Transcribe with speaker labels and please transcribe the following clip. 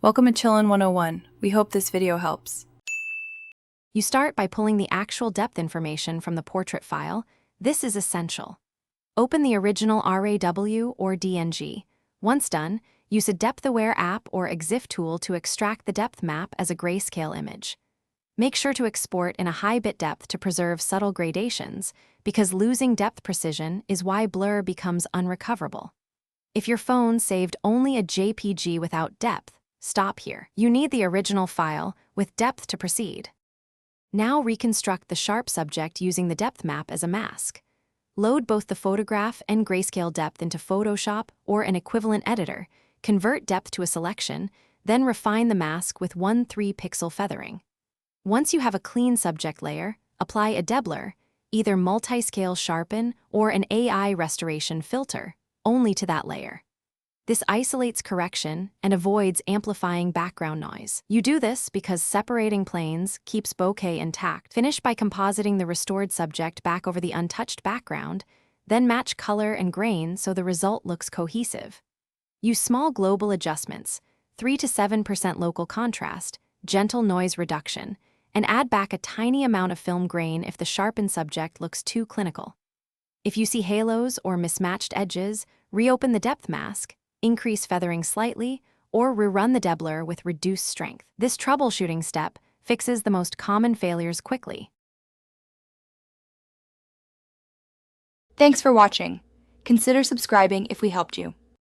Speaker 1: Welcome to Chillin' 101. We hope this video helps.
Speaker 2: You start by pulling the actual depth information from the portrait file. This is essential. Open the original RAW or DNG. Once done, use a depth-aware app or EXIF tool to extract the depth map as a grayscale image. Make sure to export in a high bit depth to preserve subtle gradations, because losing depth precision is why blur becomes unrecoverable. If your phone saved only a JPG without depth, stop here. You need the original file with depth to proceed. Now reconstruct the sharp subject using the depth map as a mask. Load both the photograph and grayscale depth into Photoshop or an equivalent editor, convert depth to a selection, then refine the mask with 1/3 pixel feathering. Once you have a clean subject layer, apply a deblur, either multi-scale sharpen or an AI restoration filter, only to that layer. This isolates correction and avoids amplifying background noise. You do this because separating planes keeps bokeh intact. Finish by compositing the restored subject back over the untouched background, then match color and grain so the result looks cohesive. Use small global adjustments, 3 to 7% local contrast, gentle noise reduction, and add back a tiny amount of film grain if the sharpened subject looks too clinical. If you see halos or mismatched edges, reopen the depth mask, increase feathering slightly, or rerun the deblur with reduced strength. This troubleshooting step fixes the most common failures quickly.
Speaker 3: Thanks for watching. Consider subscribing if we helped you.